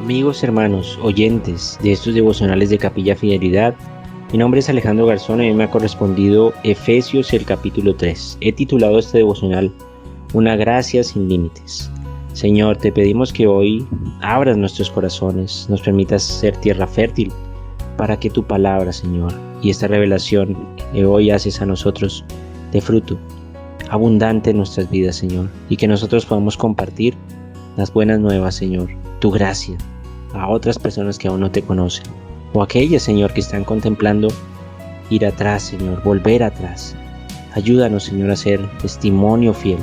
Amigos, hermanos, oyentes de estos devocionales de Capilla Fidelidad, mi nombre es Alejandro Garzón y a mí me ha correspondido Efesios el capítulo 3. He titulado este devocional Una gracia sin límites. Señor, te pedimos que hoy abras nuestros corazones, nos permitas ser tierra fértil para que tu palabra, Señor, y esta revelación que hoy haces a nosotros dé fruto abundante en nuestras vidas, Señor, y que nosotros podamos compartir las buenas nuevas, Señor, tu gracia a otras personas que aún no te conocen, o aquellas, Señor, que están contemplando ir atrás, Señor, volver atrás. Ayúdanos, Señor, a ser testimonio fiel,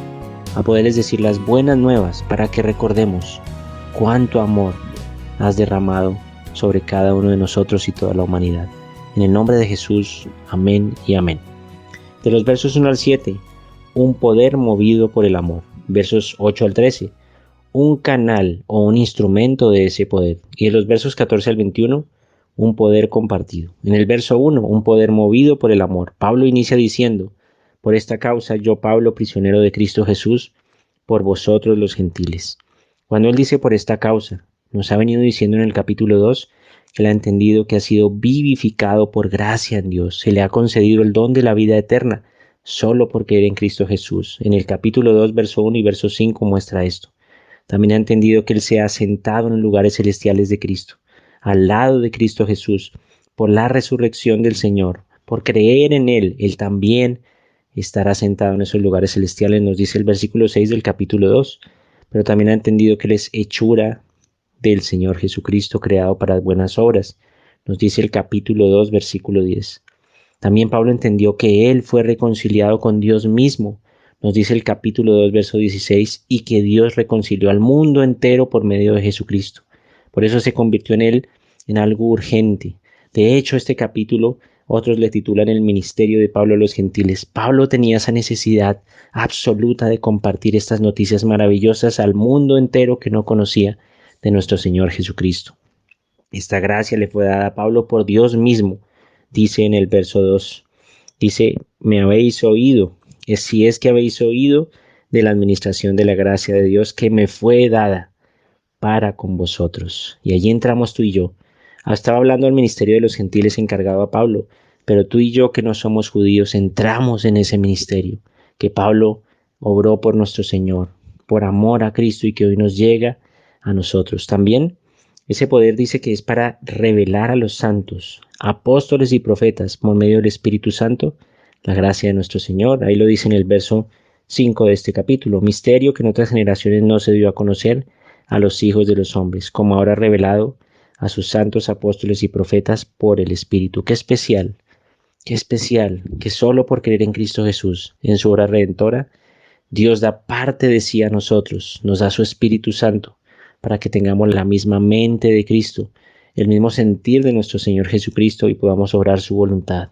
a poderles decir las buenas nuevas para que recordemos cuánto amor has derramado sobre cada uno de nosotros y toda la humanidad. En el nombre de Jesús, amén y amén. De los versos 1 al 7, un poder movido por el amor. Versos 8 al 13, un canal o un instrumento de ese poder. Y en los versos 14 al 21, un poder compartido. En el verso 1, un poder movido por el amor. Pablo inicia diciendo: por esta causa yo, Pablo, prisionero de Cristo Jesús, por vosotros los gentiles. Cuando él dice por esta causa, nos ha venido diciendo en el capítulo 2 que él ha entendido que ha sido vivificado por gracia en Dios. Se le ha concedido el don de la vida eterna solo por creer en Cristo Jesús. En el capítulo 2, verso 1 y verso 5 muestra esto. También ha entendido que él se ha sentado en los lugares celestiales de Cristo, al lado de Cristo Jesús, por la resurrección del Señor. Por creer en él, él también estará sentado en esos lugares celestiales, nos dice el versículo 6 del capítulo 2. Pero también ha entendido que él es hechura del Señor Jesucristo, creado para buenas obras, nos dice el capítulo 2, versículo 10. También Pablo entendió que él fue reconciliado con Dios mismo, nos dice el capítulo 2, verso 16, y que Dios reconcilió al mundo entero por medio de Jesucristo. Por eso se convirtió en él en algo urgente. De hecho, este capítulo otros le titulan el ministerio de Pablo a los gentiles. Pablo tenía esa necesidad absoluta de compartir estas noticias maravillosas al mundo entero que no conocía de nuestro Señor Jesucristo. Esta gracia le fue dada a Pablo por Dios mismo. Dice en el verso 2, dice: me habéis oído, si es que habéis oído de la administración de la gracia de Dios que me fue dada para con vosotros. Y allí entramos tú y yo. Estaba hablando del ministerio de los gentiles encargado a Pablo, pero tú y yo que no somos judíos entramos en ese ministerio que Pablo obró por nuestro Señor, por amor a Cristo, y que hoy nos llega a nosotros. También ese poder dice que es para revelar a los santos, apóstoles y profetas, por medio del Espíritu Santo, la gracia de nuestro Señor. Ahí lo dice en el verso 5 de este capítulo: misterio que en otras generaciones no se dio a conocer a los hijos de los hombres, como ahora revelado a sus santos apóstoles y profetas por el Espíritu. Qué especial que solo por creer en Cristo Jesús, en su obra redentora, Dios da parte de sí a nosotros, nos da su Espíritu Santo, para que tengamos la misma mente de Cristo, el mismo sentir de nuestro Señor Jesucristo y podamos obrar su voluntad.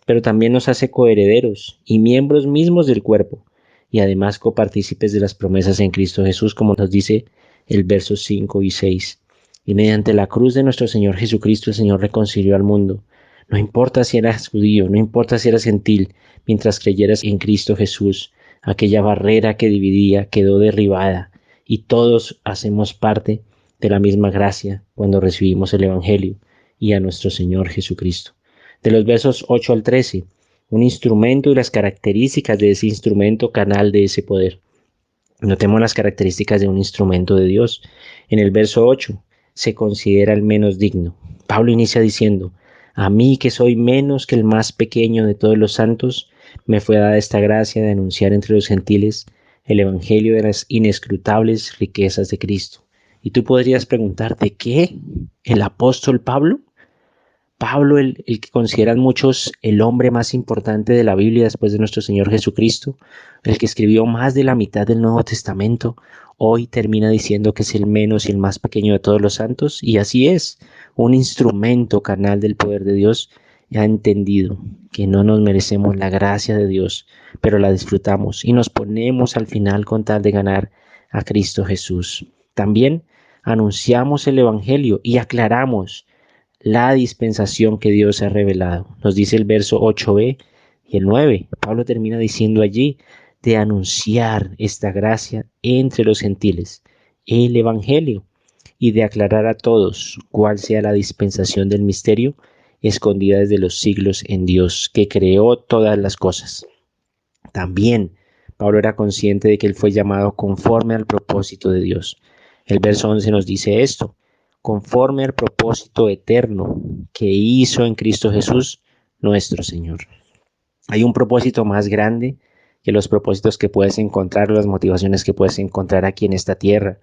Pero también nos hace coherederos y miembros mismos del cuerpo, y además copartícipes de las promesas en Cristo Jesús, como nos dice el verso 5 y 6. Y mediante la cruz de nuestro Señor Jesucristo, el Señor reconcilió al mundo. No importa si eras judío, no importa si eras gentil, mientras creyeras en Cristo Jesús, aquella barrera que dividía quedó derribada, y todos hacemos parte de la misma gracia cuando recibimos el Evangelio y a nuestro Señor Jesucristo. De los versos 8 al 13, un instrumento y las características de ese instrumento, canal de ese poder. Notemos las características de un instrumento de Dios. En el verso 8, se considera el menos digno. Pablo inicia diciendo: a mí, que soy menos que el más pequeño de todos los santos, me fue dada esta gracia de anunciar entre los gentiles el evangelio de las inescrutables riquezas de Cristo. Y tú podrías preguntarte: ¿qué? ¿El apóstol Pablo? Pablo, el que consideran muchos el hombre más importante de la Biblia después de nuestro Señor Jesucristo, el que escribió más de la mitad del Nuevo Testamento, hoy termina diciendo que es el menos y el más pequeño de todos los santos. Y así es, un instrumento, canal del poder de Dios, ha entendido que no nos merecemos la gracia de Dios, pero la disfrutamos y nos ponemos al final con tal de ganar a Cristo Jesús. También anunciamos el Evangelio y aclaramos la dispensación que Dios ha revelado. Nos dice el verso 8b y el 9. Pablo termina diciendo allí de anunciar esta gracia entre los gentiles, el Evangelio. y de aclarar a todos cuál sea la dispensación del misterio escondida desde los siglos en Dios, que creó todas las cosas. También Pablo era consciente de que él fue llamado conforme al propósito de Dios. El verso 11 nos dice esto: conforme al propósito eterno que hizo en Cristo Jesús, nuestro Señor. Hay un propósito más grande que los propósitos que puedes encontrar, las motivaciones que puedes encontrar aquí en esta tierra.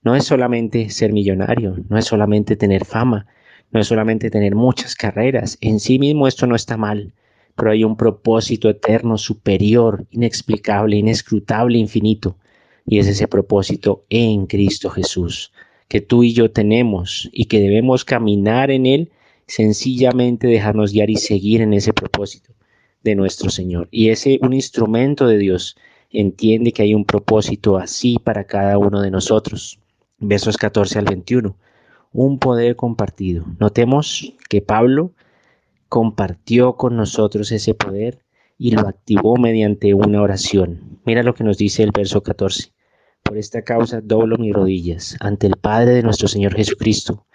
No es solamente ser millonario, no es solamente tener fama, no es solamente tener muchas carreras. En sí mismo esto no está mal, pero hay un propósito eterno, superior, inexplicable, inescrutable, infinito. Y es ese propósito en Cristo Jesús, que tú y yo tenemos y que debemos caminar en él, sencillamente dejarnos guiar y seguir en ese propósito de nuestro Señor. Y ese un instrumento de Dios entiende que hay un propósito así para cada uno de nosotros. Versos 14 al 21. Un poder compartido. Notemos que Pablo compartió con nosotros ese poder y lo activó mediante una oración. Mira lo que nos dice el verso 14. Por esta causa doblo mis rodillas ante el Padre de nuestro Señor Jesucristo,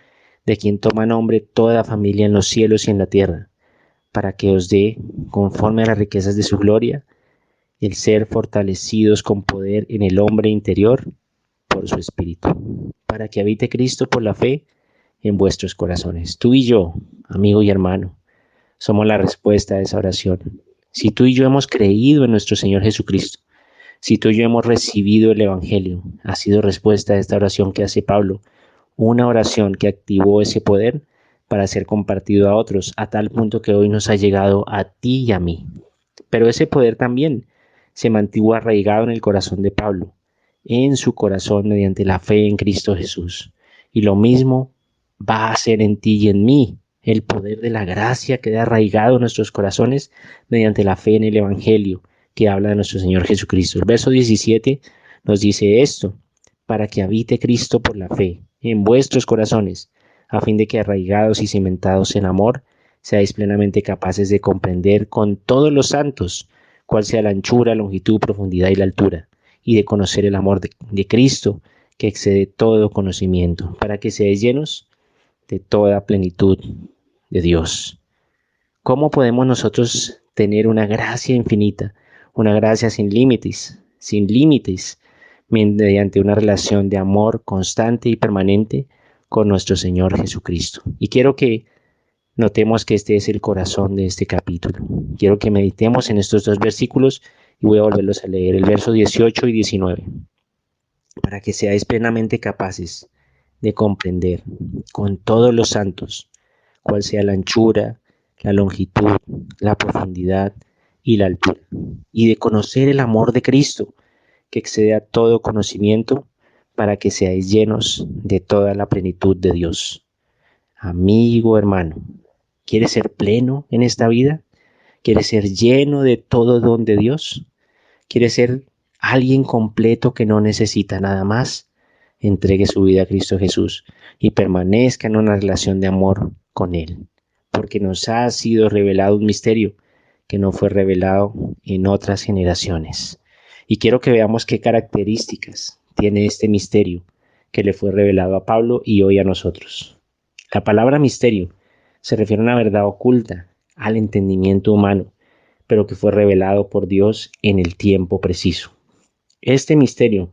de quien toma nombre toda familia en los cielos y en la tierra, para que os dé, conforme a las riquezas de su gloria, el ser fortalecidos con poder en el hombre interior por su Espíritu, para que habite Cristo por la fe en vuestros corazones. Tú y yo, amigo y hermano, somos la respuesta a esa oración. Si tú y yo hemos creído en nuestro Señor Jesucristo, si tú y yo hemos recibido el Evangelio, ha sido respuesta a esta oración que hace Pablo, una oración que activó ese poder para ser compartido a otros, a tal punto que hoy nos ha llegado a ti y a mí. Pero ese poder también se mantuvo arraigado en el corazón de Pablo, en su corazón mediante la fe en Cristo Jesús. Y lo mismo va a hacer en ti y en mí. El poder de la gracia queda arraigado en nuestros corazones mediante la fe en el Evangelio que habla de nuestro Señor Jesucristo. El verso 17 nos dice esto: para que habite Cristo por la fe en vuestros corazones, a fin de que arraigados y cimentados en amor, seáis plenamente capaces de comprender con todos los santos cuál sea la anchura, longitud, profundidad y la altura, y de conocer el amor de Cristo, que excede todo conocimiento, para que seáis llenos de toda plenitud de Dios. ¿Cómo podemos nosotros tener una gracia infinita, una gracia sin límites, mediante una relación de amor constante y permanente con nuestro Señor Jesucristo? Y quiero que notemos que este es el corazón de este capítulo. Quiero que meditemos en estos dos versículos y voy a volverlos a leer, el verso 18 y 19. Para que seáis plenamente capaces de comprender con todos los santos cuál sea la anchura, la longitud, la profundidad y la altura, y de conocer el amor de Cristo, que excede a todo conocimiento, para que seáis llenos de toda la plenitud de Dios. Amigo, hermano, ¿quieres ser pleno en esta vida? ¿Quieres ser lleno de todo don de Dios? ¿Quieres ser alguien completo que no necesita nada más? Entregue su vida a Cristo Jesús y permanezca en una relación de amor con Él, porque nos ha sido revelado un misterio que no fue revelado en otras generaciones. Y quiero que veamos qué características tiene este misterio que le fue revelado a Pablo y hoy a nosotros. La palabra misterio se refiere a una verdad oculta al entendimiento humano, pero que fue revelado por Dios en el tiempo preciso. Este misterio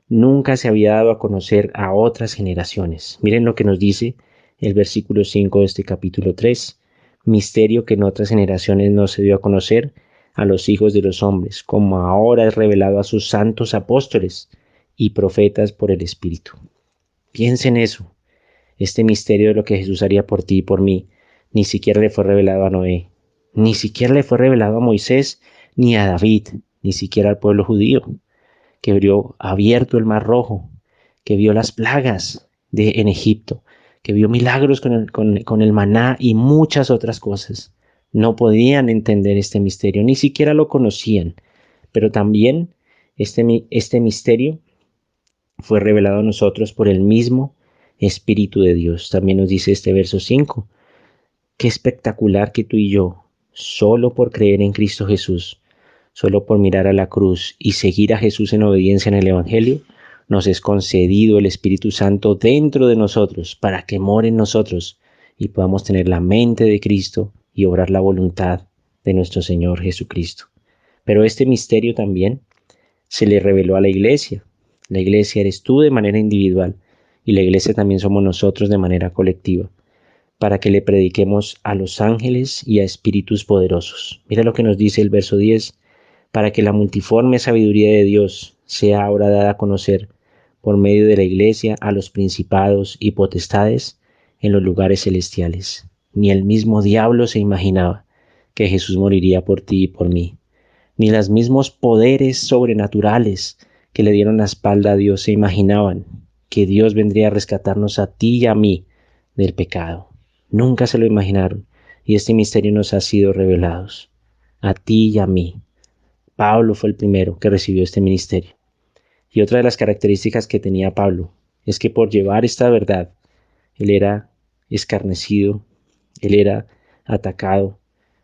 nunca se había dado a conocer a otras generaciones. Miren lo que nos dice el versículo 5 de este capítulo 3. Misterio que en otras generaciones no se dio a conocer a los hijos de los hombres, como ahora es revelado a sus santos apóstoles y profetas por el Espíritu. Piensa en eso. Este misterio de lo que Jesús haría por ti y por mí, ni siquiera le fue revelado a Noé, ni siquiera le fue revelado a Moisés, ni a David, ni siquiera al pueblo judío, que vio abierto el Mar Rojo, que vio las plagas en Egipto, que vio milagros con el maná y muchas otras cosas. No podían entender este misterio, ni siquiera lo conocían. Pero también este misterio fue revelado a nosotros por el mismo Espíritu de Dios. También nos dice este verso 5. Qué espectacular que tú y yo, solo por creer en Cristo Jesús, solo por mirar a la cruz y seguir a Jesús en obediencia en el Evangelio, nos es concedido el Espíritu Santo dentro de nosotros para que more en nosotros y podamos tener la mente de Cristo y obrar la voluntad de nuestro Señor Jesucristo. Pero este misterio también se le reveló a la iglesia. La iglesia eres tú de manera individual y la iglesia también somos nosotros de manera colectiva, para que le prediquemos a los ángeles y a espíritus poderosos. Mira lo que nos dice el verso 10, para que la multiforme sabiduría de Dios sea ahora dada a conocer por medio de la iglesia a los principados y potestades en los lugares celestiales. Ni el mismo diablo se imaginaba que Jesús moriría por ti y por mí. Ni los mismos poderes sobrenaturales que le dieron la espalda a Dios se imaginaban que Dios vendría a rescatarnos a ti y a mí del pecado. Nunca se lo imaginaron y este misterio nos ha sido revelado a ti y a mí. Pablo fue el primero que recibió este ministerio. Y otra de las características que tenía Pablo es que por llevar esta verdad, él era escarnecido, él era atacado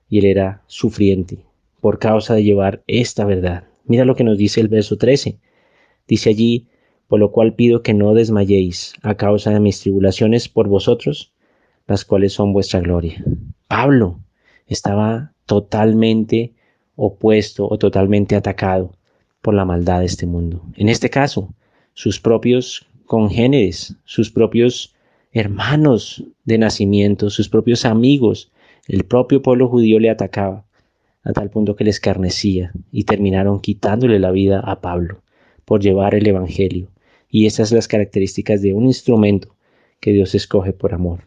y él era sufriente por causa de llevar esta verdad. Mira lo que nos dice el verso 13. Dice allí, por lo cual pido que no desmayéis a causa de mis tribulaciones por vosotros, las cuales son vuestra gloria. Pablo estaba totalmente opuesto o totalmente atacado por la maldad de este mundo. En este caso, sus propios congéneres, sus propios hermanos de nacimiento, sus propios amigos, el propio pueblo judío le atacaba a tal punto que le escarnecía y terminaron quitándole la vida a Pablo por llevar el evangelio. Y estas son las características de un instrumento que Dios escoge por amor.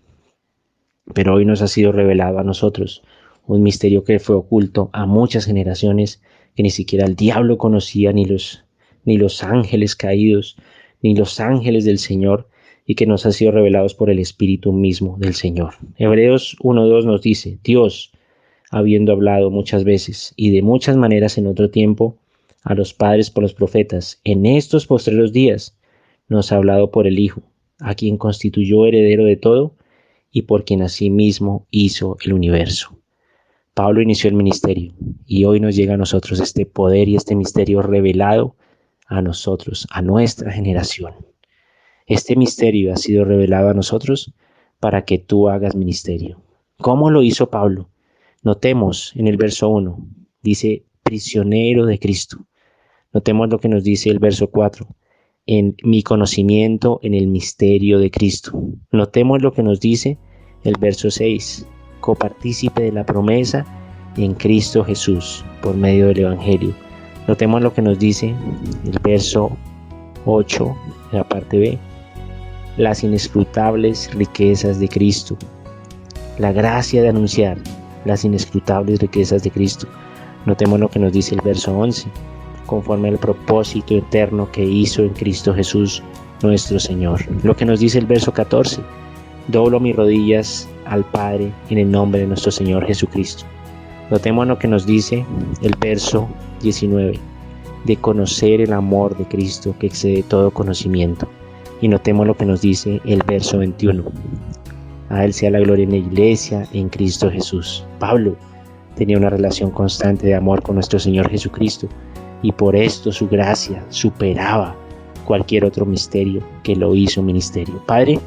Pero hoy nos ha sido revelado a nosotros un misterio que fue oculto a muchas generaciones que ni siquiera el diablo conocía, ni los ángeles caídos, ni los ángeles del Señor, y que nos ha sido revelados por el Espíritu mismo del Señor. Hebreos 1:2 nos dice, Dios, habiendo hablado muchas veces y de muchas maneras en otro tiempo a los padres por los profetas, en estos postreros días nos ha hablado por el Hijo, a quien constituyó heredero de todo y por quien asimismo hizo el universo. Pablo inició el ministerio y hoy nos llega a nosotros este poder y este misterio revelado a nosotros, a nuestra generación. Este misterio ha sido revelado a nosotros para que tú hagas ministerio. ¿Cómo lo hizo Pablo? Notemos en el verso 1, dice prisionero de Cristo. Notemos lo que nos dice el verso 4, en mi conocimiento en el misterio de Cristo. Notemos lo que nos dice el verso 6, copartícipe de la promesa en Cristo Jesús por medio del Evangelio. Notemos lo que nos dice el verso 8, la parte B, las inescrutables riquezas de Cristo, la gracia de anunciar las inescrutables riquezas de Cristo. Notemos lo que nos dice el verso 11, conforme al propósito eterno que hizo en Cristo Jesús nuestro Señor. Lo que nos dice el verso 14, doblo mis rodillas al Padre en el nombre de nuestro Señor Jesucristo. Notemos lo que nos dice el verso 19, de conocer el amor de Cristo que excede todo conocimiento. Y notemos lo que nos dice el verso 21, a Él sea la gloria en la iglesia, en Cristo Jesús. Pablo tenía una relación constante de amor con nuestro Señor Jesucristo y por esto su gracia superaba cualquier otro misterio que lo hizo ministerio. Padre,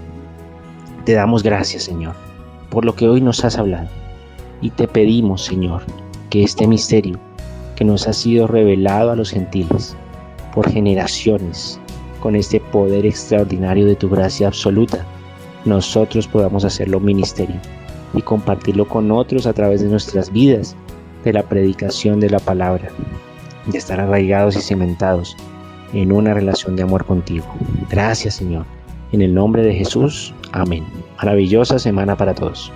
te damos gracias, Señor, por lo que hoy nos has hablado y te pedimos, Señor, que este misterio que nos ha sido revelado a los gentiles por generaciones, con este poder extraordinario de tu gracia absoluta, nosotros podamos hacerlo ministerio y compartirlo con otros a través de nuestras vidas, de la predicación de la palabra, de estar arraigados y cimentados en una relación de amor contigo. Gracias, Señor. En el nombre de Jesús, amén. Maravillosa semana para todos.